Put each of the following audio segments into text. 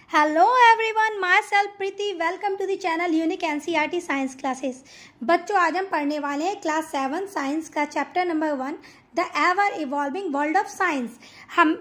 Hello everyone, myself Preeti. Welcome to the channel unique NCERT science classes. बच्चों, आज हम पढ़ने वाले हैं क्लास 7 साइंस का chapter number 1, the ever evolving world of science.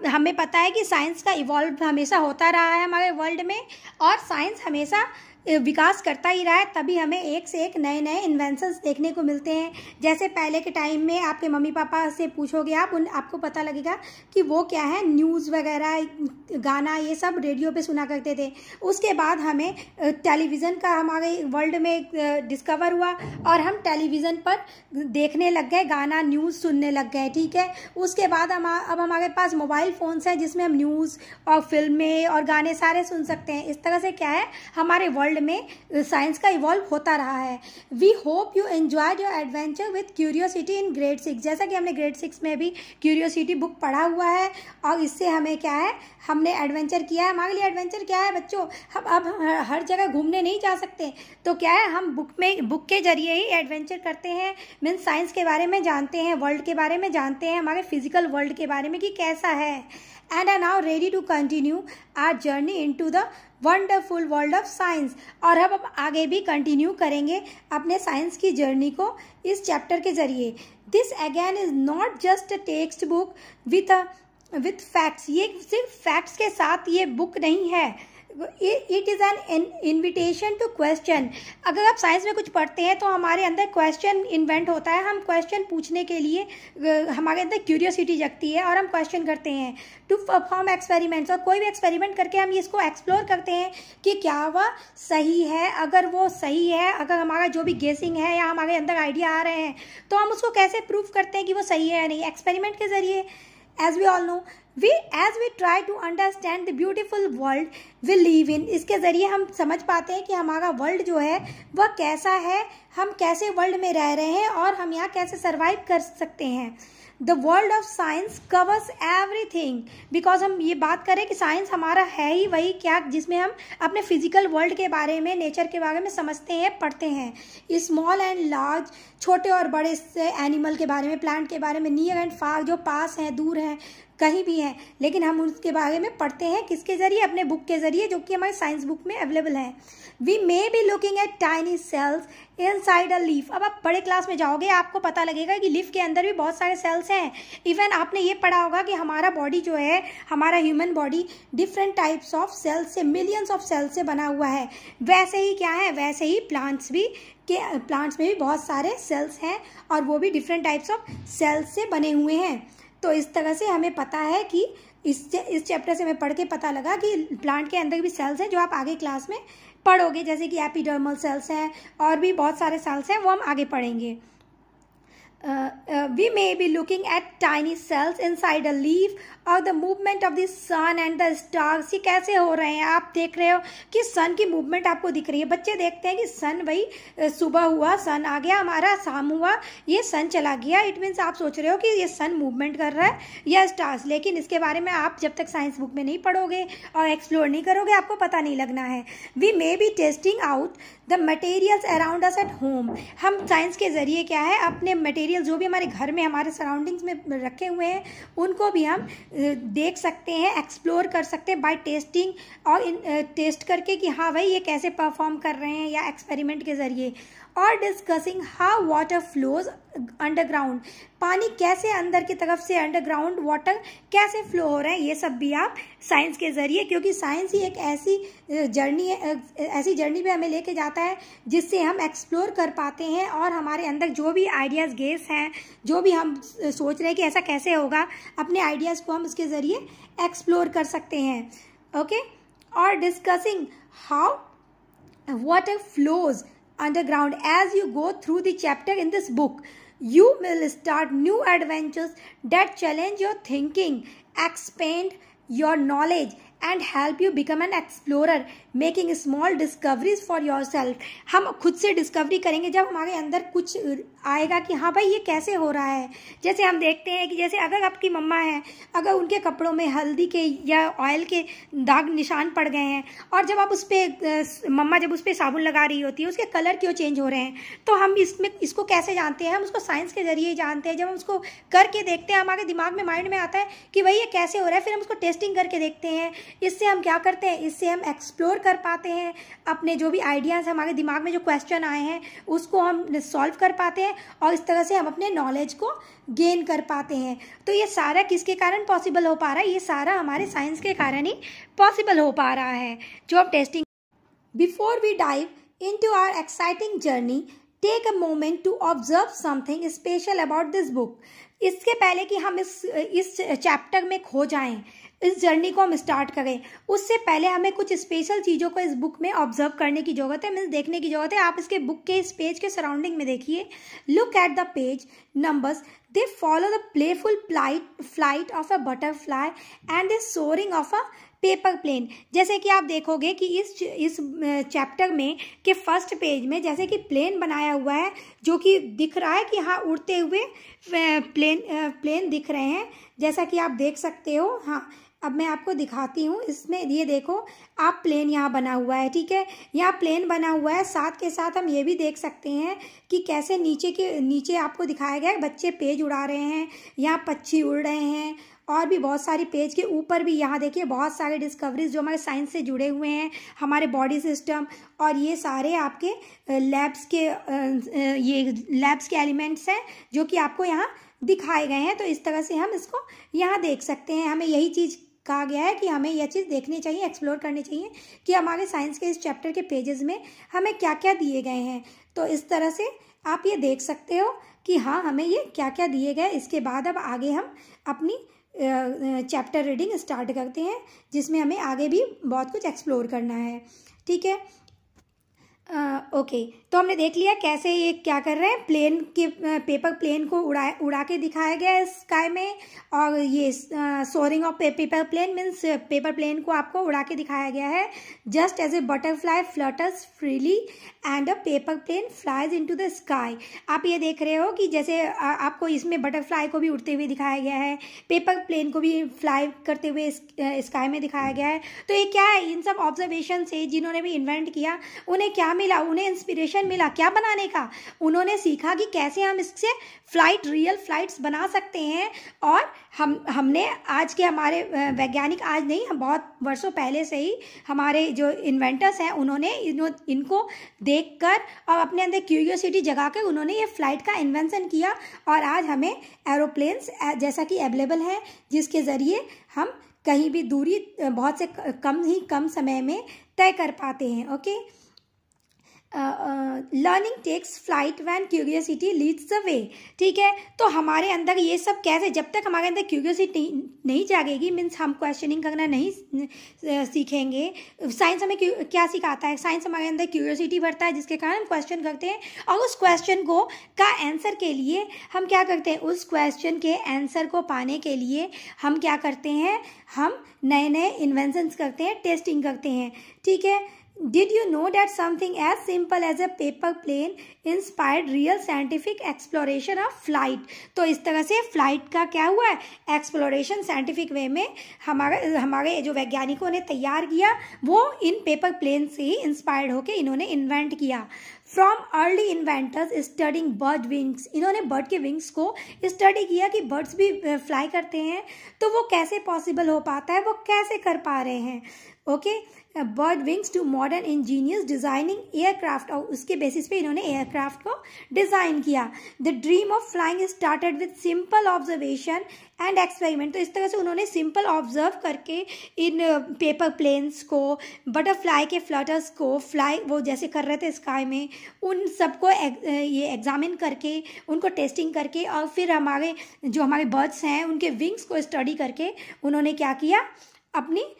हमें पता है कि साइंस का इवॉल्व हमेशा होता रहा है हमारे वर्ल्ड में, और साइंस हमेशा विकास करता ही रहा है। तभी हमें एक से एक नए नए इन्वेंशंस देखने को मिलते हैं। जैसे पहले के टाइम में आपके मम्मी पापा से पूछोगे आपको पता लगेगा कि वो क्या है, न्यूज़ वगैरह, गाना, ये सब रेडियो पे सुना करते थे। उसके बाद हमें टेलीविज़न का हमारे वर्ल्ड में डिस्कवर हुआ और हम टेलीविज़न पर देखने लग गए, गाना, न्यूज़ सुनने लग गए। ठीक है, उसके बाद अब हमारे पास मोबाइल फ़ोन्स हैं जिसमें हम न्यूज़ और फिल्में और गाने सारे सुन सकते हैं। इस तरह से क्या है, हमारे वर्ल्ड में साइंस का इवॉल्व होता रहा है। We hope you enjoyed your adventure with curiosity in grade 6। जैसा कि हमने ग्रेड 6 में भी क्यूरियोसिटी बुक पढ़ा हुआ है, और इससे हमें क्या है, हमने एडवेंचर किया है। हमारे लिए एडवेंचर क्या है बच्चों, हम अब हर जगह घूमने नहीं जा सकते, तो क्या है, हम बुक के जरिए ही एडवेंचर करते हैं। मीन्स साइंस के बारे में जानते हैं, वर्ल्ड के बारे में जानते हैं, हमारे फिजिकल वर्ल्ड के बारे में कि कैसा है। And are now ready to continue our journey into the wonderful world of science. और अब आगे भी कंटिन्यू करेंगे अपने साइंस की जर्नी को इस चैप्टर के जरिए। This again is not just a textbook with facts. ये सिर्फ फैक्ट्स के साथ ये बुक नहीं है, it is an invitation to question. अगर आप साइंस में कुछ पढ़ते हैं तो हमारे अंदर क्वेश्चन इन्वेंट होता है। हम क्वेश्चन पूछने के लिए हमारे अंदर क्यूरियोसिटी जगती है और हम क्वेश्चन करते हैं टू परफॉर्म एक्सपेरिमेंट्स। और कोई भी एक्सपेरिमेंट करके हम इसको एक्सप्लोर करते हैं कि क्या वह सही है। अगर वो सही है, अगर हमारा जो भी गेसिंग है या हमारे अंदर आइडिया आ रहे हैं, तो हम उसको कैसे प्रूव करते हैं कि वो सही है या नहीं, एक्सपेरिमेंट के जरिए। As we all know, as we try to understand the beautiful world we live in, इसके ज़रिए हम समझ पाते हैं कि हमारा वर्ल्ड जो है वह कैसा है, हम कैसे वर्ल्ड में रह रहे हैं और हम यहाँ कैसे सर्वाइव कर सकते हैं। The world of science covers everything, because हम ये बात करें कि साइंस हमारा है ही वही क्या जिसमें हम अपने फिजिकल वर्ल्ड के बारे में, नेचर के बारे में समझते हैं, पढ़ते हैं। स्मॉल एंड लार्ज, छोटे और बड़े से एनिमल के बारे में, प्लांट के बारे में, नियर एंड फार, जो पास हैं, दूर हैं, कहीं भी हैं, लेकिन हम उसके बारे में पढ़ते हैं किसके ज़रिए, अपने बुक के ज़रिए, जो कि हमारे साइंस बुक में अवेलेबल है। We may be looking at tiny cells inside a leaf. अब आप बड़े क्लास में जाओगे, आपको पता लगेगा कि लीफ के अंदर भी बहुत सारे सेल्स हैं। इवन आपने ये पढ़ा होगा कि हमारा बॉडी जो है, हमारा human body different types of cells से, मिलियंस ऑफ सेल्स से बना हुआ है। वैसे ही क्या है, वैसे ही प्लांट्स में भी बहुत सारे सेल्स हैं, और वो भी डिफरेंट टाइप्स ऑफ सेल्स से बने हुए हैं। तो इस तरह से हमें पता है कि इस चैप्टर से हमें पढ़ के पता लगा कि प्लांट के अंदर भी सेल्स हैं, जो आप आगे क्लास में पढ़ोगे, जैसे कि एपिडर्मल सेल्स हैं और भी बहुत सारे सेल्स हैं, वो हम आगे पढ़ेंगे। We may be looking at tiny cells inside a leaf or the movement of the sun and the stars। ये कैसे हो रहे हैं, आप देख रहे हो कि सन की मूवमेंट आपको दिख रही है। बच्चे देखते हैं कि सन, भाई सुबह हुआ, सन आ गया, हमारा शाम हुआ, ये सन चला गया। इट मीन्स आप सोच रहे हो कि ये सन मूवमेंट कर रहा है या स्टार्स, लेकिन इसके बारे में आप जब तक साइंस बुक में नहीं पढ़ोगे और एक्सप्लोर नहीं करोगे, आपको पता नहीं लगना है। We may be testing out the materials around us at home. हम साइंस के जरिए क्या है, अपने मटेरियल जो भी हमारे घर में, हमारे सराउंडिंग्स में रखे हुए हैं, उनको भी हम देख सकते हैं, एक्सप्लोर कर सकते हैं बाय टेस्टिंग, और टेस्ट करके कि हाँ भाई ये कैसे परफॉर्म कर रहे हैं, या एक्सपेरिमेंट के जरिए। और discussing how water flows underground. पानी कैसे अंदर की तरफ से, अंडरग्राउंड वाटर कैसे फ्लो हो रहे हैं, ये सब भी आप साइंस के जरिए, क्योंकि साइंस ही एक ऐसी जर्नी पे हमें लेके जाता है जिससे हम एक्सप्लोर कर पाते हैं, और हमारे अंदर जो भी आइडियाज़ गेस हैं, जो भी हम सोच रहे हैं कि ऐसा कैसे होगा, अपने आइडियाज़ को हम इसके ज़रिए एक्सप्लोर कर सकते हैं। ओके, और discussing how water flows underground। As you go through the chapter in this book, you will start new adventures that challenge your thinking, expand your knowledge and help you become an explorer, making small discoveries for yourself। हम खुद से discovery करेंगे जब हमारे अंदर कुछ आएगा कि हाँ भाई ये कैसे हो रहा है। जैसे हम देखते हैं कि जैसे अगर आपकी मम्मा है, अगर उनके कपड़ों में हल्दी के या ऑयल के दाग निशान पड़ गए हैं, और जब आप उस पर मम्मा जब उस पर साबुन लगा रही होती है, उसके कलर क्यों चेंज हो रहे हैं, तो हम इसको कैसे जानते हैं, हम उसको साइंस के जरिए जानते हैं। जब हम उसको करके देखते हैं, हमारे दिमाग में, माइंड में आता है कि भाई ये कैसे हो रहा है, फिर हम उसको टेस्टिंग करके देखते हैं इससे हम क्या करते हैं, इससे हम एक्सप्लोर कर पाते हैं अपने जो भी आइडियाज़ हमारे दिमाग में जो क्वेश्चन आए हैं उसको हम सॉल्व कर पाते हैं और इस तरह से हम अपने नॉलेज को गेन कर पाते हैं। तो ये सारा किसके कारण पॉसिबल हो पा रहा है, ये सारा हमारे साइंस के कारण ही पॉसिबल हो पा रहा है जो हम testing. Before we dive into our exciting journey, take a moment to observe something special about this book. इसके पहले कि हम इस चैप्टर में खो जाएं, इस जर्नी को हम स्टार्ट करें, उससे पहले हमें कुछ स्पेशल चीज़ों को इस बुक में ऑब्जर्व करने की ज़रूरत है, मीन्स देखने की ज़रूरत है। आप इसके बुक के इस पेज के सराउंडिंग में देखिए, look at the page numbers, they follow the playful flight of a butterfly and the soaring of a paper plane. जैसे कि आप देखोगे कि इस चैप्टर में के फर्स्ट पेज में जैसे कि प्लेन बनाया हुआ है जो कि दिख रहा है कि हाँ उड़ते हुए प्लेन दिख रहे हैं, जैसा कि आप देख सकते हो। हाँ, अब मैं आपको दिखाती हूँ, इसमें ये देखो आप प्लेन यहाँ बना हुआ है, ठीक है, यहाँ प्लेन बना हुआ है। साथ के साथ हम ये भी देख सकते हैं कि कैसे नीचे आपको दिखाया गया है बच्चे पेज उड़ा रहे हैं, यहाँ पक्षी उड़ रहे हैं और भी बहुत सारी पेज के ऊपर भी यहाँ देखिए बहुत सारे डिस्कवरीज जो हमारे साइंस से जुड़े हुए हैं, हमारे बॉडी सिस्टम, और ये सारे आपके लैब्स के एलिमेंट्स हैं जो कि आपको यहाँ दिखाए गए हैं। तो इस तरह से हम इसको यहाँ देख सकते हैं। हमें यही चीज़ कहा गया है कि हमें यह चीज़ देखनी चाहिए, एक्सप्लोर करनी चाहिए कि हमारे साइंस के इस चैप्टर के पेजेस में हमें क्या क्या दिए गए हैं। तो इस तरह से आप ये देख सकते हो कि हाँ हमें ये क्या क्या दिए गए। इसके बाद अब आगे हम अपनी चैप्टर रीडिंग स्टार्ट करते हैं जिसमें हमें आगे भी बहुत कुछ एक्सप्लोर करना है, ठीक है। ओके, तो हमने देख लिया कैसे ये क्या कर रहे हैं, पेपर प्लेन को उड़ा के दिखाया गया है स्काई में, और ये soaring of paper plane means paper plane को आपको उड़ा के दिखाया गया है। Just as a butterfly flutters freely and a paper plane flies into the sky. आप ये देख रहे हो कि जैसे आपको इसमें बटरफ्लाई को भी उड़ते हुए दिखाया गया है, पेपर प्लेन को भी फ्लाई करते हुए स्काई में दिखाया गया है। तो ये क्या है, इन सब ऑब्जर्वेशन से जिन्होंने भी इन्वेंट किया उन्हें क्या मिला, उन्हें इंस्पिरेशन मिला क्या बनाने का। उन्होंने सीखा कि कैसे हम इससे रियल फ्लाइट्स बना सकते हैं। और हमने आज के हमारे वैज्ञानिक, आज नहीं, हम बहुत वर्षों पहले से ही हमारे जो इन्वेंटर्स हैं उन्होंने इनको देखकर और अपने अंदर क्यूरियोसिटी जगा कर उन्होंने ये फ्लाइट का इन्वेंशन किया। और आज हमें एरोप्लेन्स जैसा कि अवेलेबल है जिसके ज़रिए हम कहीं भी दूरी बहुत से कम समय में तय कर पाते हैं। Okay, learning takes flight when curiosity leads the way. ठीक है, तो हमारे अंदर ये सब कैसे, जब तक हमारे अंदर क्यूरियोसिटी नहीं जागेगी, मीन्स हम क्वेश्चनिंग करना नहीं सीखेंगे। साइंस हमें क्या सिखाता है, साइंस हमारे अंदर क्यूरियोसिटी बढ़ता है जिसके कारण हम क्वेश्चन करते हैं, और उस क्वेश्चन का आंसर के लिए हम क्या करते हैं, उस क्वेश्चन के आंसर को पाने के लिए हम क्या करते हैं, हम नए नए इन्वेंशंस करते हैं, टेस्टिंग करते हैं। ठीक है, Did you know that something as simple as a paper plane inspired real scientific exploration of flight? तो इस तरह से फ्लाइट का क्या हुआ है, एक्सप्लोरेशन साइंटिफिक वे में हमारे जो वैज्ञानिकों ने तैयार किया वो इन पेपर प्लेन से ही इंस्पायर्ड होकर इन्होंने इन्वेंट किया। From early inventors studying bird wings, इन्होंने बर्ड के विंग्स को स्टडी किया कि बर्ड्स भी फ्लाई करते हैं, तो वो कैसे पॉसिबल हो पाता है, वो कैसे कर पा रहे हैं। Okay, bird wings to modern engineers designing aircraft, और उसके बेसिस पे इन्होंने एयरक्राफ्ट को डिजाइन किया। The dream of flying started with simple observation and experiment. तो इस तरह से उन्होंने सिंपल ऑब्जर्व करके इन पेपर प्लेन्स को, बटरफ्लाई के फ्लटर्स को फ्लाई वो जैसे कर रहे थे स्काई में, उन सबको ये एग्जामिन करके, उनको टेस्टिंग करके, और फिर हमारे बर्ड्स हैं उनके विंग्स को स्टडी करके उन्होंने क्या किया, अपने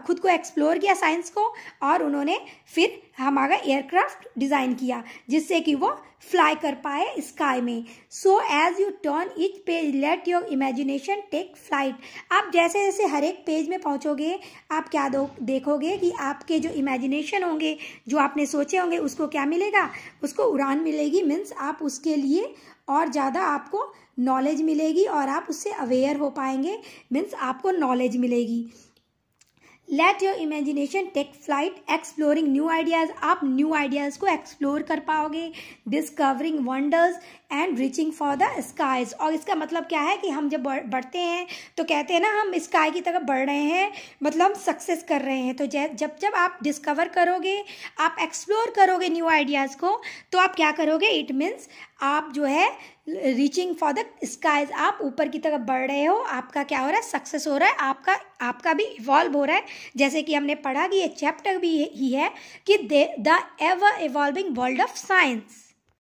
खुद को एक्सप्लोर किया साइंस को, और उन्होंने फिर हमारा एयरक्राफ्ट डिज़ाइन किया जिससे कि वो फ्लाई कर पाए स्काई में। So as you turn each page let your imagination take flight. आप जैसे जैसे हर एक पेज में पहुंचोगे आप क्या देखोगे कि आपके जो इमेजिनेशन होंगे, जो आपने सोचे होंगे, उसको क्या मिलेगा, उसको उड़ान मिलेगी। मीन्स आप उसके लिए और ज़्यादा आपको नॉलेज मिलेगी और आप उससे अवेयर हो पाएंगे, मीन्स आपको नॉलेज मिलेगी। Let your imagination take flight exploring new ideas, आप न्यू आइडियाज़ को एक्सप्लोर कर पाओगे। Discovering wonders and reaching for the skies. और इसका मतलब क्या है कि हम जब बढ़ते हैं तो कहते हैं ना हम स्काई की तरफ बढ़ रहे हैं, मतलब हम सक्सेस कर रहे हैं। तो जब जब आप डिस्कवर करोगे, आप एक्सप्लोर करोगे न्यू आइडियाज़ को, तो आप क्या करोगे, इट मीन्स आप जो है रीचिंग फॉर द स्काईज, आप ऊपर की तरफ बढ़ रहे हो, आपका क्या हो रहा है, सक्सेस हो रहा है, आपका भी इवॉल्व हो रहा है। जैसे कि हमने पढ़ा कि ये चैप्टर भी ही है कि the ever evolving world of science.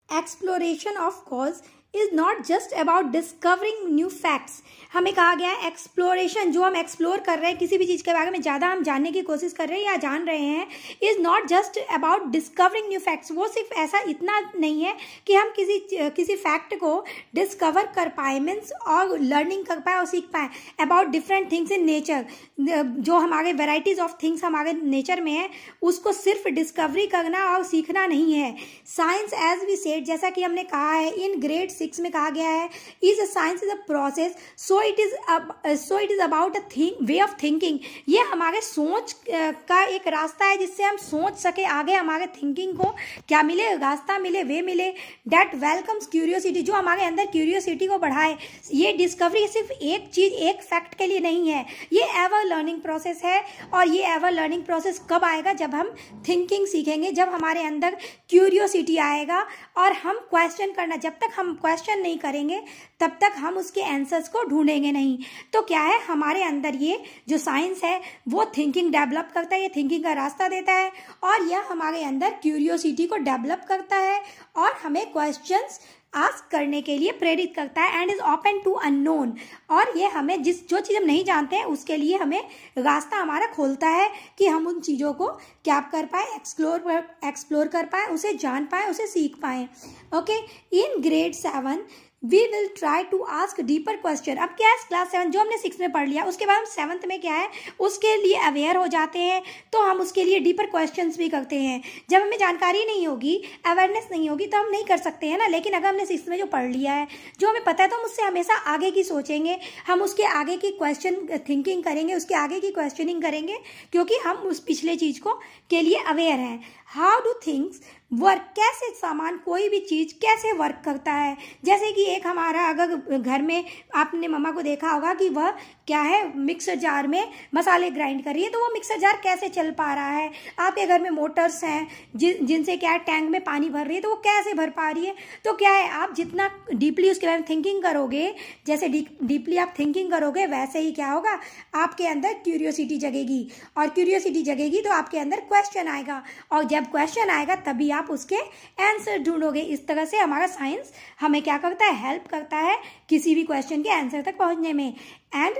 Exploration of cause is not just about discovering new facts. हमें कहा गया है एक्सप्लोरेशन, जो हम एक्सप्लोर कर रहे हैं, किसी भी चीज़ के बारे में ज़्यादा हम जानने की कोशिश कर रहे हैं या जान रहे हैं, is not just about discovering new facts. वो सिर्फ ऐसा इतना नहीं है कि हम किसी फैक्ट को डिस्कवर कर पाए, मीन्स और लर्निंग कर पाए और सीख पाए about different things in nature. जो हमारे वेराइटीज़ ऑफ थिंग्स हमारे नेचर में है, उसको सिर्फ डिस्कवरी करना और सीखना नहीं है। साइंस एज वी सेड, जैसा कि हमने कहा है इन ग्रेड 6 में कहा गया है, is a science is a process, so it is about a way of thinking. ये हमारे सोच का एक रास्ता है जिससे हम सोच सके आगे, हमारे थिंकिंग को क्या मिले, रास्ता मिले, वे मिले। डेट वेलकम्स क्यूरियोसिटी, जो हमारे अंदर क्यूरियोसिटी को बढ़ाए। ये डिस्कवरी सिर्फ एक चीज, एक फैक्ट के लिए नहीं है, ये एवर लर्निंग प्रोसेस है। और ये एवर लर्निंग प्रोसेस कब आएगा, जब हम थिंकिंग सीखेंगे, जब हमारे अंदर क्यूरियोसिटी आएगा और हम क्वेश्चन करना, जब तक हम क्वेश्चन नहीं करेंगे तब तक हम उसके आंसर्स को ढूंढेंगे नहीं। तो क्या है, हमारे अंदर ये जो साइंस है वो थिंकिंग डेवलप करता है, ये थिंकिंग का रास्ता देता है और यह हमारे अंदर क्यूरियोसिटी को डेवलप करता है और हमें क्वेश्चंस आस्क करने के लिए प्रेरित करता है। And is open to unknown, और ये हमें जो चीज़ हम नहीं जानते हैं उसके लिए हमें रास्ता हमारा खोलता है कि हम उन चीज़ों को क्या कर पाए, एक्सप्लोर कर पाए, उसे जान पाए, उसे सीख पाए। Okay, in grade 7 we will try to ask deeper question. अब क्या है, क्लास 7 जो हमने 6 में पढ़ लिया, उसके बाद हम 7th में क्या है, उसके लिए अवेयर हो जाते हैं, तो हम उसके लिए डीपर क्वेश्चंस भी करते हैं। जब हमें जानकारी नहीं होगी, अवेयरनेस नहीं होगी, तो हम नहीं कर सकते हैं ना। लेकिन अगर हमने 6th में जो पढ़ लिया है, जो हमें पता है, तो हम उससे हमेशा आगे की सोचेंगे, हम उसके आगे की क्वेश्चन थिंकिंग करेंगे, उसके आगे की क्वेश्चनिंग करेंगे, क्योंकि हम उस पिछले चीज को के लिए अवेयर हैं। हाउ डू थिंग्स वर्क, कैसे सामान, कोई भी चीज़ कैसे वर्क करता है। जैसे कि एक हमारा, अगर घर में आपने मम्मा को देखा होगा कि वह क्या है, मिक्सर जार में मसाले ग्राइंड कर रही है, तो वो मिक्सर जार कैसे चल पा रहा है। आपके घर में मोटर्स हैं जिनसे क्या है, टैंक में पानी भर रही है, तो वो कैसे भर पा रही है। तो क्या है, आप जितना डीपली उसके बारे में थिंकिंग करोगे, जैसे डीपली आप थिंकिंग करोगे, वैसे ही क्या होगा, आपके अंदर क्यूरियोसिटी जगेगी, और क्यूरियोसिटी जगेगी तो आपके अंदर क्वेश्चन आएगा, और जब क्वेश्चन आएगा तभी आप उसके आंसर ढूंढोगे। इस तरह से हमारा साइंस हमें क्या करता है, हेल्प करता है किसी भी क्वेश्चन के आंसर तक पहुंचने में। And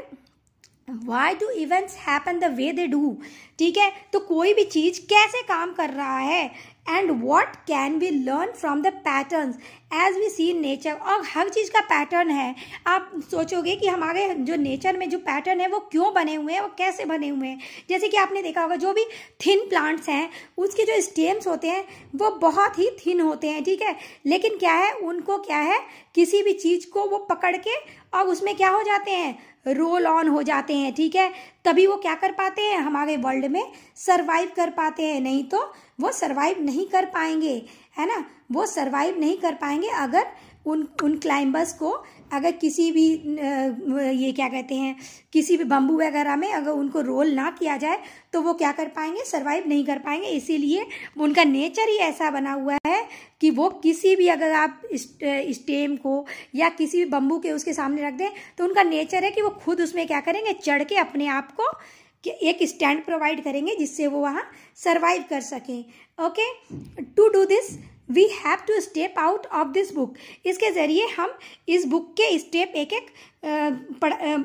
Why do events happen the way they do? ठीक है, तो कोई भी चीज कैसे काम कर रहा है, and what can we learn from the patterns as we see in nature. और हर चीज़ का पैटर्न है। आप सोचोगे कि हमारे जो नेचर में जो पैटर्न है वो क्यों बने हुए हैं, वो कैसे बने हुए हैं। जैसे कि आपने देखा होगा, जो भी थिन प्लांट्स हैं उसके जो स्टेम्स होते हैं वो बहुत ही थिन होते हैं, ठीक है, लेकिन क्या है, उनको क्या है, किसी भी चीज़ को वो पकड़ के और उसमें क्या हो जाते हैं, रोल ऑन हो जाते हैं, ठीक है, तभी वो क्या कर पाते हैं, हमारे वर्ल्ड में सरवाइव कर पाते हैं। नहीं तो वो सरवाइव नहीं कर पाएंगे, है ना, वो सरवाइव नहीं कर पाएंगे अगर उन क्लाइंबर्स को, अगर किसी भी ये क्या कहते हैं, किसी भी बम्बू वगैरह में अगर उनको रोल ना किया जाए तो वो क्या कर पाएंगे, सरवाइव नहीं कर पाएंगे। इसीलिए उनका नेचर ही ऐसा बना हुआ है कि वो किसी भी, अगर आप स्टेम को या किसी भी बम्बू के उसके सामने रख दें तो उनका नेचर है कि वो खुद उसमें क्या करेंगे, चढ़ के अपने आप को एक स्टैंड प्रोवाइड करेंगे जिससे वो वहाँ सरवाइव कर सकें। Okay, to do this we have to step out of this book. इसके ज़रिए हम इस बुक के स्टेप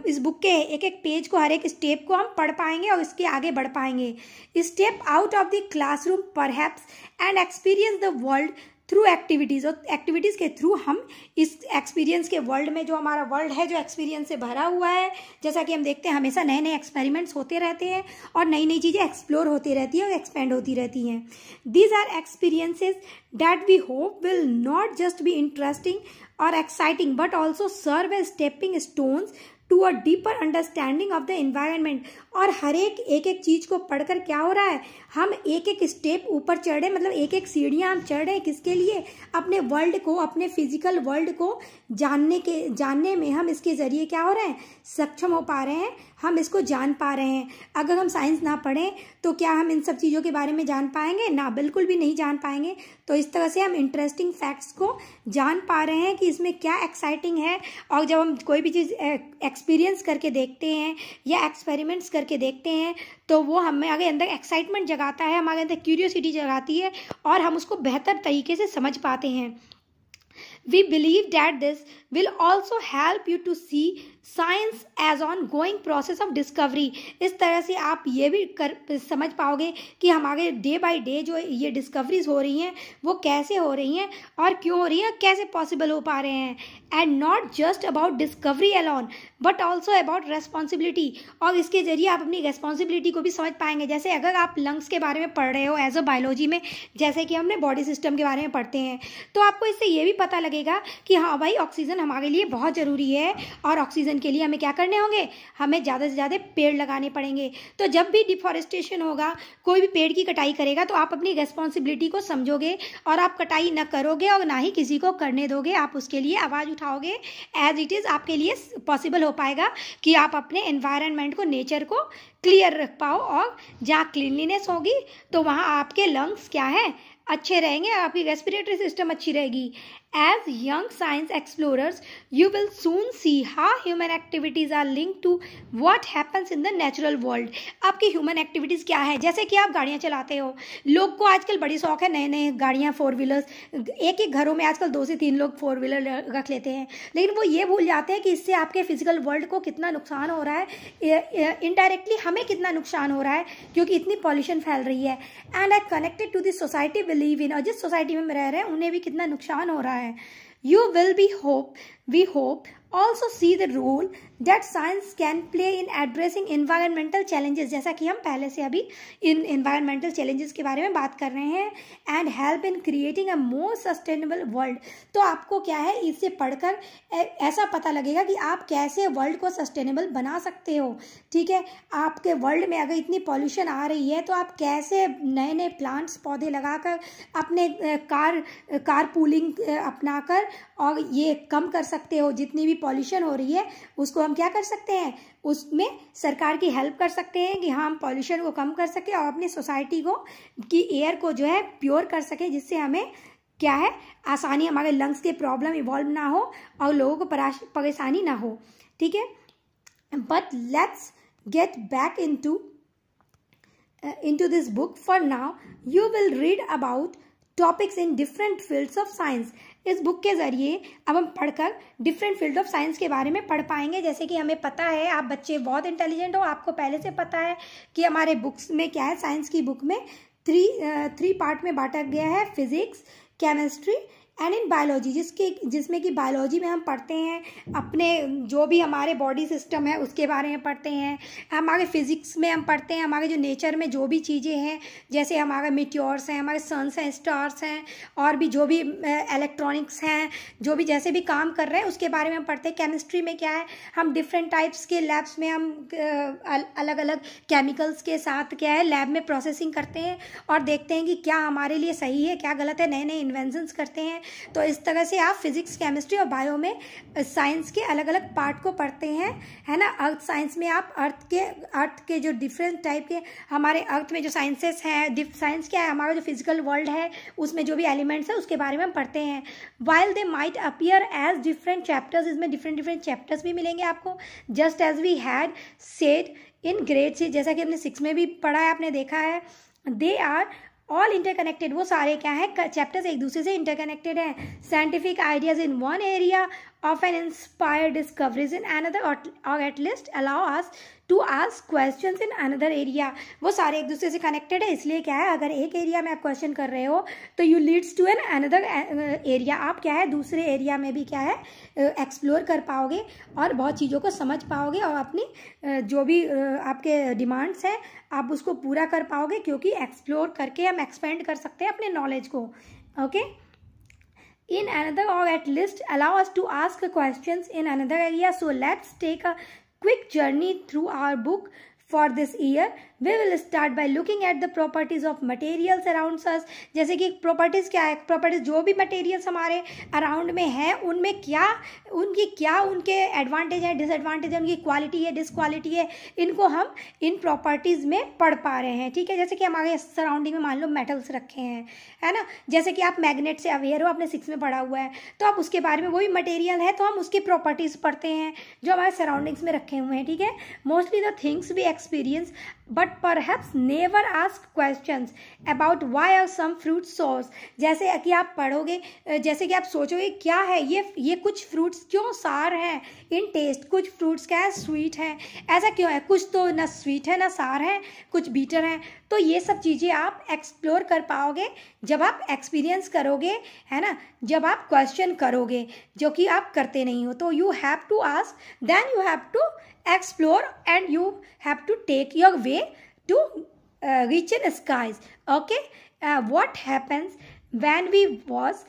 इस बुक के एक एक पेज को, हर एक स्टेप को हम पढ़ पाएंगे और इसके आगे बढ़ पाएंगे। Step out of the classroom perhaps and experience the world through activities. और एक्टिविटीज़ के थ्रू हम इस एक्सपीरियंस के वर्ल्ड में, जो हमारा वर्ल्ड है जो एक्सपीरियंस से भरा हुआ है, जैसा कि हम देखते हैं हमेशा नए नए एक्सपेरिमेंट्स होते रहते हैं और नई नई चीज़ें एक्सप्लोर होती रहती है और एक्सपेंड होती रहती हैं। These are experiences that we hope will not just be interesting और exciting but also serve as stepping stones to a deeper understanding of the environment. और हर एक चीज को पढ़कर क्या हो रहा है, हम एक एक स्टेप ऊपर चढ़ रहे हैं, मतलब एक एक सीढ़ियां हम चढ़ रहे हैं। किसके लिए? अपने वर्ल्ड को, अपने फिजिकल वर्ल्ड को जानने में हम इसके जरिए क्या हो रहे हैं, सक्षम हो पा रहे हैं, हम इसको जान पा रहे हैं। अगर हम साइंस ना पढ़ें तो क्या हम इन सब चीज़ों के बारे में जान पाएंगे? ना, बिल्कुल भी नहीं जान पाएंगे। तो इस तरह से हम इंटरेस्टिंग फैक्ट्स को जान पा रहे हैं कि इसमें क्या एक्साइटिंग है। और जब हम कोई भी चीज़ एक्सपीरियंस करके देखते हैं या एक्सपेरिमेंट्स करके देखते हैं तो वो हमें आगे अंदर एक्साइटमेंट जगाता है, हमारे अंदर क्यूरियोसिटी जगाती है और हम उसको बेहतर तरीके से समझ पाते हैं। We believe that this will also help you to see science as ongoing process of discovery। इस तरह से आप ये भी समझ पाओगे कि हमारे डे बाय डे जो ये डिस्कवरीज हो रही हैं वो कैसे हो रही हैं और क्यों हो रही हैं, कैसे पॉसिबल हो पा रहे हैं। And not just about discovery alone but also about responsibility. और इसके जरिए आप अपनी रेस्पॉन्सिबिलिटी को भी समझ पाएंगे। जैसे अगर आप लंग्स के बारे में पढ़ रहे हो एज अ बायोलॉजी में, जैसे कि हमने बॉडी सिस्टम के बारे में पढ़ते हैं, तो आपको इससे ये भी पता लगेगा कि हाँ भाई, ऑक्सीजन हमारे लिए बहुत ज़रूरी है और ऑक्सीजन के लिए हमें क्या करने होंगे, हमें ज़्यादा से ज़्यादा पेड़ लगाने पड़ेंगे। तो जब भी डिफॉरेस्टेशन होगा, कोई भी पेड़ की कटाई करेगा, तो आप अपनी रेस्पॉन्सिबिलिटी को समझोगे और आप कटाई न करोगे और ना ही किसी को करने दोगे। आप उसके लिए आवाज़ उठाओगे। एज इट इज़ आपके लिए पॉसिबल हो पाएगा कि आप अपने एनवायरनमेंट को, नेचर को क्लियर रख पाओ। और जहाँ क्लीनलीनेस होगी तो वहाँ आपके लंग्स क्या है, अच्छे रहेंगे, आपकी रेस्पिरेटरी सिस्टम अच्छी रहेगी। As young science explorers, you will soon see how human activities are linked to what happens in the natural world। आपकी ह्यूमन एक्टिविटीज़ क्या है? जैसे कि आप गाड़ियाँ चलाते हो, लोग को आजकल बड़ी शौक है नए नए गाड़ियाँ, 4 व्हीलर्स। एक एक घरों में आजकल 2 से 3 लोग 4 व्हीलर रख लेते हैं, लेकिन वो ये भूल जाते हैं कि इससे आपके फिजिकल वर्ल्ड को कितना नुकसान हो रहा है, इनडायरेक्टली हमें कितना नुकसान हो रहा है, क्योंकि इतनी पॉल्यूशन फैल रही है। And I connected to this society we live in. और जिस सोसाइटी में रह रहे हैं उन्हें भी कितना नुकसान हो रहा है। You will be we hope also see the role that science can play in addressing environmental challenges। जैसा कि हम पहले से अभी इन environmental challenges के बारे में बात कर रहे हैं। and help in creating a more sustainable world। तो आपको क्या है, इससे पढ़कर ऐसा पता लगेगा कि आप कैसे वर्ल्ड को सस्टेनेबल बना सकते हो। ठीक है, आपके वर्ल्ड में अगर इतनी पॉल्यूशन आ रही है तो आप कैसे नए नए प्लांट्स, पौधे लगाकर अपने कार पूलिंग अपनाकर और ये कम कर सकते हो। जितनी भी पॉल्यूशन हो रही है उसको हम क्या कर सकते हैं, उसमें सरकार की हेल्प कर सकते हैं कि हाँ, हम पॉल्यूशन को कम कर सकें और अपनी सोसाइटी को की एयर को जो है प्योर कर सकें, जिससे हमें क्या है, आसानी, हमारे लंग्स के प्रॉब्लम इवॉल्व ना हो और लोगों को परेशानी ना हो। ठीक है, but let's get back into this book। For now you will read about topics in different fields of science। इस बुक के ज़रिए अब हम पढ़कर डिफरेंट फील्ड ऑफ साइंस के बारे में पढ़ पाएंगे। जैसे कि हमें पता है, आप बच्चे बहुत इंटेलिजेंट हो, आपको पहले से पता है कि हमारे बुक्स में क्या है, साइंस की बुक में थ्री पार्ट में बांटा गया है, physics, chemistry and in biology, जिसमें कि बायोलॉजी में हम पढ़ते हैं अपने जो भी हमारे बॉडी सिस्टम है उसके बारे में पढ़ते हैं। हमारे फिजिक्स में हम पढ़ते हैं हमारे जो नेचर में जो भी चीज़ें हैं, जैसे हमारे मीटियोर्स हैं, हमारे सन्स हैं, स्टार्स हैं, और भी जो भी इलेक्ट्रॉनिक्स हैं, जो भी जैसे भी काम कर रहे हैं उसके बारे में हम पढ़ते हैं। केमिस्ट्री में क्या है, हम डिफरेंट टाइप्स के लैब्स में हम अलग अलग केमिकल्स के साथ क्या है लैब में प्रोसेसिंग करते हैं और देखते हैं कि क्या हमारे लिए सही है, क्या गलत है, नए नए इन्वेंशंस करते हैं। तो इस तरह से आप फिजिक्स, केमिस्ट्री और बायो में साइंस के अलग अलग पार्ट को पढ़ते हैं, है ना। अर्थ साइंस में आप अर्थ के जो डिफरेंट टाइप के हमारे अर्थ में जो साइंसेस हैं, साइंस क्या है, हमारा जो फिजिकल वर्ल्ड है उसमें जो भी एलिमेंट्स है उसके बारे में हम पढ़ते हैं। While they might appear as different chapters, इसमें डिफरेंट चैप्टर्स भी मिलेंगे आपको, just as we had said in grade 6, जैसा कि हमने 6 में भी पढ़ा है, आपने देखा है। दे आर ऑल इंटरकनेक्टेड, वो सारे क्या है, चैप्टर्स एक दूसरे से इंटरकनेक्टेड हैं। Scientific ideas in one area often inspire discoveries in another or at least allow us to ask questions in another area। वो सारे एक दूसरे से कनेक्टेड है, इसलिए क्या है, अगर एक एरिया में आप क्वेश्चन कर रहे हो तो you leads to an another area, आप क्या है दूसरे एरिया में भी क्या है एक्सप्लोर कर पाओगे और बहुत चीज़ों को समझ पाओगे और अपनी जो भी आपके डिमांड्स हैं आप उसको पूरा कर पाओगे, क्योंकि एक्सप्लोर करके हम एक्सपेंड कर सकते हैं अपने नॉलेज को। Okay, in another, or at least allow us to ask questions in another area. So let's take a quick journey through our book. For this year, we will start by looking at the properties of materials around us. जैसे कि properties क्या है, properties जो भी materials हमारे around में हैं उनमें उनके एडवांटेज है, डिसएडवांटेज है, उनकी क्वालिटी है, डिसक्वालिटी है, इनको हम इन प्रॉपर्टीज़ में पढ़ पा रहे हैं। ठीक है, जैसे कि हमारे सराउंडिंग में मान लो मेटल्स रखे हैं, है ना, जैसे कि आप मैग्नेट से अवेयर हो, आपने 6 में पढ़ा हुआ है, तो आप उसके बारे में, वही मटेरियल है तो हम उसकी प्रॉपर्टीज़ पढ़ते हैं जो हमारे सराउंडिंग्स में रखे हुए हैं। ठीक है, mostly the things we experience but perhaps never ask questions about why are some fruits sour। जैसे कि आप पढ़ोगे, जैसे कि आप सोचोगे क्या है ये कुछ फ्रूट्स क्यों सार हैं इन टेस्ट, कुछ फ्रूट्स क्या है स्वीट है, ऐसा क्यों है, कुछ तो ना स्वीट है ना सार है, कुछ बीटर है। तो ये सब चीज़ें आप एक्सप्लोर कर पाओगे जब आप एक्सपीरियंस करोगे, है ना, जब आप क्वेश्चन करोगे, जो कि आप करते नहीं हो। तो you have to ask, then you have to explore, and you have to take your way to reach in skies. Okay, what happens when we was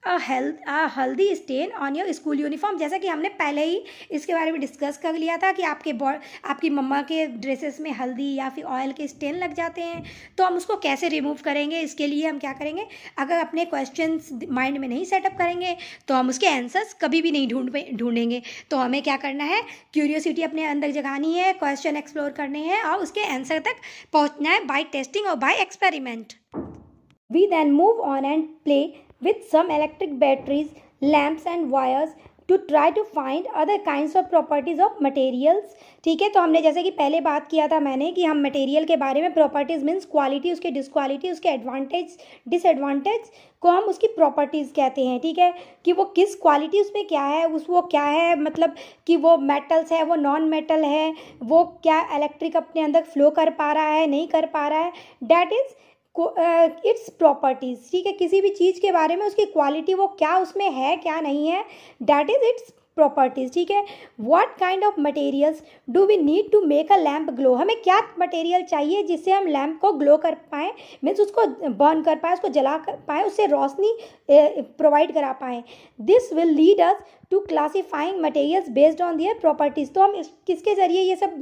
haldi stain on your school uniform. जैसा कि हमने पहले ही इसके बारे में discuss कर लिया था कि आपकी मम्मा के ड्रेसेस में हल्दी या फिर ऑयल के स्टेन लग जाते हैं, तो हम उसको कैसे रिमूव करेंगे। इसके लिए हम क्या करेंगे, अगर अपने क्वेश्चंस माइंड में नहीं सेटअप करेंगे तो हम उसके आंसर्स कभी भी नहीं ढूंढेंगे। तो हमें क्या करना है, क्यूरियोसिटी अपने अंदर जगानी है, क्वेश्चन एक्सप्लोर करने हैं और उसके आंसर तक पहुँचना है बाय टेस्टिंग और by experiment. We then move on and play with some electric batteries, lamps and wires to try to find other kinds of properties of materials। ठीक है, तो हमने जैसे कि पहले बात किया था मैंने कि हम मटेरियल के बारे में, प्रॉपर्टीज़ मीन्स क्वालिटी, उसकी डिसक्वालिटी, उसके एडवांटेज डिसएडवांटेज को हम उसकी प्रॉपर्टीज़ कहते हैं। ठीक है, कि वो किस क्वालिटी उसमें क्या है, वो क्या है, मतलब कि वो मेटल्स है, वो नॉन मेटल है, वो क्या इलेक्ट्रिक अपने अंदर फ्लो कर पा रहा है, नहीं कर पा रहा है, डैट इज़ इट्स प्रॉपर्टीज़। ठीक है, किसी भी चीज़ के बारे में उसकी क्वालिटी, वो क्या उसमें है क्या नहीं है, डैट इज़ इट्स प्रॉपर्टीज़। ठीक है, what kind of materials do we need to make a lamp glow. हमें क्या मटेरियल चाहिए जिससे हम लैम्प को ग्लो कर पाएँ, मीन्स उसको बर्न कर पाएँ, उसको जला कर पाएँ, उससे रोशनी प्रोवाइड करा पाएँ। This will lead us to classifying materials based on their properties. तो हम किसके ज़रिए ये सब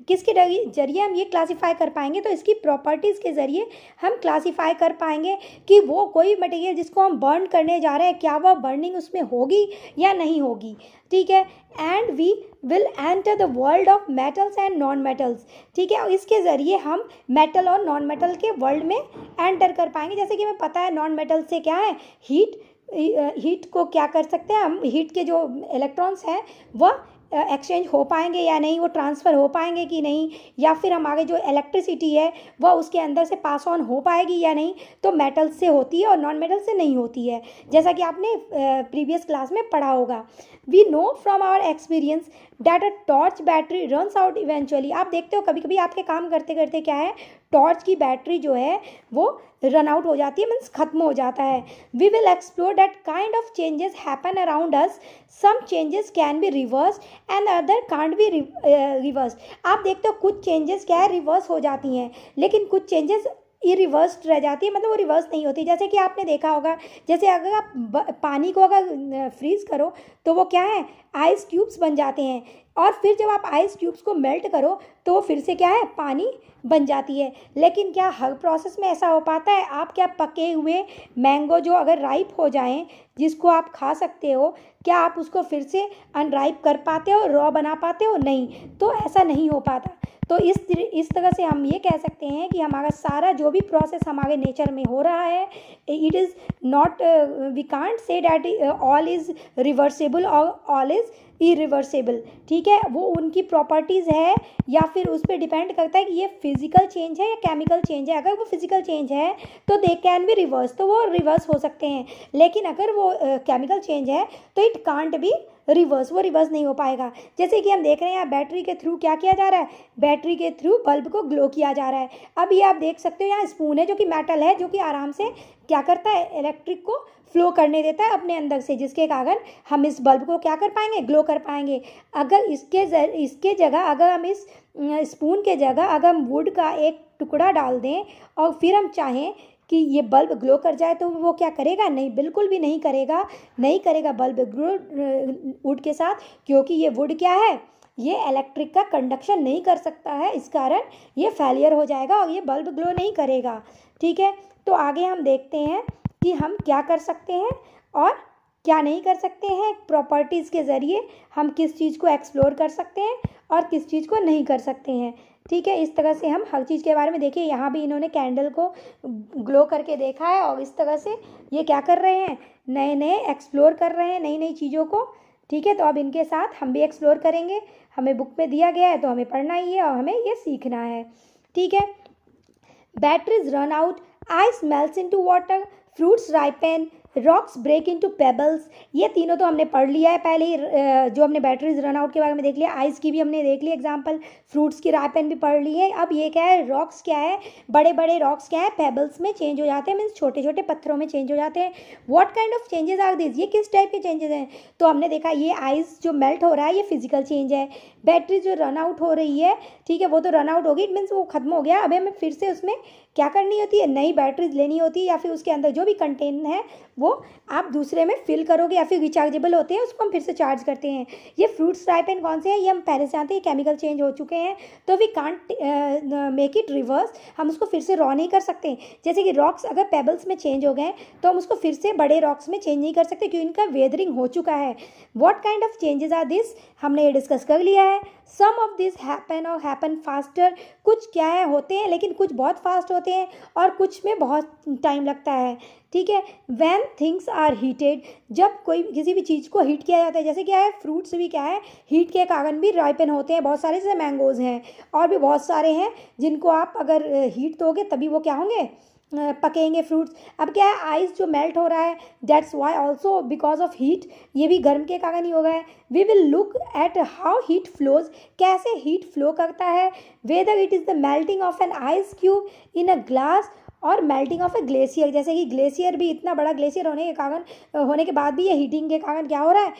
किसके ज़रिए हम ये क्लासीफाई कर पाएंगे, तो इसकी प्रॉपर्टीज़ के ज़रिए हम क्लासीफाई कर पाएंगे कि वो कोई मटेरियल जिसको हम बर्न करने जा रहे हैं, क्या वह बर्निंग उसमें होगी या नहीं होगी। ठीक है, and we will enter the world of metals and non metals. ठीक है, और इसके ज़रिए हम मेटल और नॉन मेटल के वर्ल्ड में एंटर कर पाएंगे। जैसे कि हमें पता है नॉन मेटल से क्या है, हीट को क्या कर सकते हैं हम, हीट के जो इलेक्ट्रॉन्स हैं वह एक्सचेंज हो पाएंगे या नहीं, वो ट्रांसफ़र हो पाएंगे कि नहीं, या फिर हमारे जो इलेक्ट्रिसिटी है वह उसके अंदर से पास ऑन हो पाएगी या नहीं। तो मेटल से होती है और नॉन मेटल से नहीं होती है, जैसा कि आपने प्रीवियस क्लास में पढ़ा होगा। We know from our experience that a torch battery runs out eventually. आप देखते हो कभी कभी आपके काम करते करते क्या है, टॉर्च की बैटरी जो है वो रन आउट हो जाती है, मीन्स खत्म हो जाता है। We will explore that kind of changes happen around us. Some changes can be reverse and other can't be reverse. आप देखते हो कुछ चेंजेस क्या है, रिवर्स हो जाती हैं, लेकिन कुछ चेंजेस रिवर्स रह जाती है, मतलब वो रिवर्स नहीं होती। जैसे कि आपने देखा होगा, जैसे अगर आप पानी को अगर फ्रीज़ करो तो वो क्या है, आइस क्यूब्स बन जाते हैं, और फिर जब आप आइस क्यूब्स को मेल्ट करो तो वो फिर से क्या है, पानी बन जाती है। लेकिन क्या हर प्रोसेस में ऐसा हो पाता है? आप क्या पके हुए मैंगो जो अगर राइप हो जाएं, जिसको आप खा सकते हो, क्या आप उसको फिर से अनराइप कर पाते हो, रॉ बना पाते हो? नहीं, तो ऐसा नहीं हो पाता। तो इस तरह से हम ये कह सकते हैं कि हमारा सारा जो भी प्रोसेस हमारे नेचर में हो रहा है, it is not, we can't say that all is reversible और ऑल इज़ इरिवर्सेबल। ठीक है, वो उनकी प्रॉपर्टीज़ है या फिर उस पर डिपेंड करता है कि ये फिजिकल चेंज है या केमिकल चेंज है। अगर वो फिजिकल चेंज है तो दे कैन बी रिवर्स, तो वो रिवर्स हो सकते हैं, लेकिन अगर वो केमिकल चेंज है तो इट कांट बी रिवर्स, वो रिवर्स नहीं हो पाएगा। जैसे कि हम देख रहे हैं यहाँ बैटरी के थ्रू क्या किया जा रहा है, बैटरी के थ्रू बल्ब को ग्लो किया जा रहा है। अब ये आप देख सकते हो यहाँ स्पून है जो कि मेटल है, जो कि आराम से क्या करता है, इलेक्ट्रिक को फ्लो करने देता है अपने अंदर से, जिसके कारण हम इस बल्ब को क्या कर पाएंगे, ग्लो कर पाएंगे। अगर इसके जगह अगर हम इस स्पून के जगह अगर हम वुड का एक टुकड़ा डाल दें और फिर हम चाहें कि ये बल्ब ग्लो कर जाए तो वो क्या करेगा? नहीं, बिल्कुल भी नहीं करेगा, नहीं करेगा बल्ब ग्लो वुड के साथ, क्योंकि ये वुड क्या है? ये इलेक्ट्रिक का कंडक्शन नहीं कर सकता है, इस कारण ये फेलियर हो जाएगा और ये बल्ब ग्लो नहीं करेगा। ठीक है, तो आगे हम देखते हैं कि हम क्या कर सकते हैं और क्या नहीं कर सकते हैं। प्रॉपर्टीज़ के ज़रिए हम किस चीज़ को एक्सप्लोर कर सकते हैं और किस चीज़ को नहीं कर सकते हैं। ठीक है, इस तरह से हम हर चीज़ के बारे में देखिए। यहाँ भी इन्होंने कैंडल को ग्लो करके देखा है और इस तरह से ये क्या कर रहे हैं? नए नए एक्सप्लोर कर रहे हैं नई नई चीज़ों को। ठीक है, तो अब इनके साथ हम भी एक्सप्लोर करेंगे। हमें बुक में दिया गया है तो हमें पढ़ना ही है और हमें ये सीखना है। ठीक है, batteries run out, ice melts into water, fruits ripen, rocks break into pebbles. ये तीनों तो हमने पढ़ लिया है पहले ही, जो हमने बैटरीज रन आउट के बारे में देख लिया, आइस की भी हमने देख ली एग्जांपल, फ्रूट्स की राइपन भी पढ़ ली है। अब ये क्या है? रॉक्स क्या है? बड़े बड़े रॉक्स क्या है? पेबल्स में चेंज हो जाते हैं, मीन्स छोटे छोटे पत्थरों में चेंज हो जाते हैं। What kind of changes are this? ये किस टाइप के चेंजेस हैं? तो हमने देखा ये आइस जो मेल्ट हो रहा है ये फिजिकल चेंज है। बैटरी जो रन आउट हो रही है, ठीक है, वो तो रन आउट होगी, इट मीन्स वो खत्म हो गया। अब हमें फिर से उसमें क्या करनी होती है? नई बैटरीज लेनी होती है, या फिर उसके अंदर जो भी कंटेन है वो आप दूसरे में फिल करोगे, या फिर रिचार्जेबल होते हैं उसको हम फिर से चार्ज करते हैं। ये फ्रूट्स राइपन कौन से हैं? ये हम पहले से जानते हैं, केमिकल चेंज हो चुके हैं, तो we can't make it reverse, हम उसको फिर से रॉ नहीं कर सकते। जैसे कि रॉक्स अगर पेबल्स में चेंज हो गए तो हम उसको फिर से बड़े रॉक्स में चेंज नहीं कर सकते, क्योंकि इनका वेदरिंग हो चुका है। What kind of changes are this? हमने ये डिस्कस कर लिया है। सम ऑफ दिस हैपन और हैपन फास्टर, कुछ क्या है होते हैं लेकिन कुछ बहुत फास्ट होते हैं और कुछ में बहुत टाइम लगता है। ठीक है, व्हेन थिंग्स आर हीटेड, जब कोई किसी भी चीज़ को हीट किया जाता है, जैसे क्या है फ्रूट्स भी क्या है हीट के कारण भी राइपन होते हैं, बहुत सारे जैसे मैंगोज़ हैं और भी बहुत सारे हैं जिनको आप अगर हीट दोगे तभी वो क्या होंगे? पकेंगे फ्रूट्स। अब क्या है? आइस जो मेल्ट हो रहा है, that's why also because of heat, ये भी गर्म के कारण ही हो गया है। We will look at how heat flows, कैसे हीट फ्लो करता है, whether it is the melting of an ice cube in a glass और मेल्टिंग ऑफ ए ग्लेशियर। जैसे कि ग्लेशियर भी इतना बड़ा ग्लेशियर होने के बाद भी ये हीटिंग के कारण क्या हो रहा है?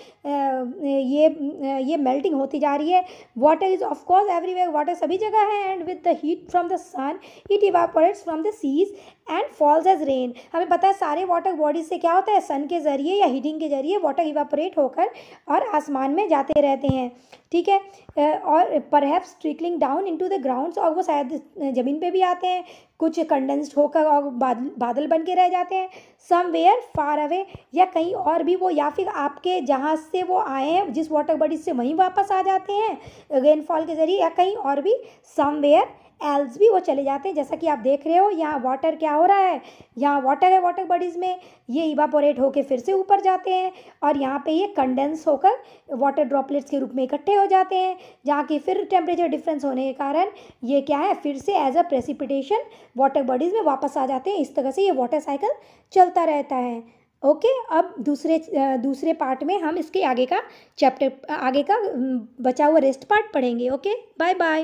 ये मेल्टिंग होती जा रही है। Water is of course everywhere, water सभी जगह है, and with the heat from the sun it evaporates from the seas and falls as rain. हमें पता है सारे वाटर बॉडीज से क्या होता है? सन के जरिए या हीटिंग के जरिए वाटर इवापोरेट होकर और आसमान में जाते रहते हैं। ठीक है, और perhaps trickling down into the grounds, और वो शायद ज़मीन पे भी आते हैं, कुछ कंडेंस्ड होकर और बादल बन के रह जाते हैं। समवेयर फार अवे, या कहीं और भी वो, या फिर आपके जहाँ से वो आए हैं जिस वाटर बॉडी से वहीं वापस आ जाते हैं रेनफॉल के जरिए, या कहीं और भी समवेयर एल्स भी वो चले जाते हैं। जैसा कि आप देख रहे हो यहाँ वाटर क्या हो रहा है? यहाँ वाटर है वाटर बॉडीज़ में, ये इवापोरेट होके फिर से ऊपर जाते हैं और यहाँ पे ये कंडेंस होकर वाटर ड्रॉपलेट्स के रूप में इकट्ठे हो जाते हैं, जहाँ की फिर टेम्परेचर डिफरेंस होने के कारण ये क्या है? फिर से as a precipitation water bodies में वापस आ जाते हैं। इस तरह से ये वाटर साइकिल चलता रहता है। ओके, अब दूसरे पार्ट में हम इसके आगे का चैप्टर, आगे का बचा हुआ रेस्ट पार्ट पढ़ेंगे। Okay, bye bye.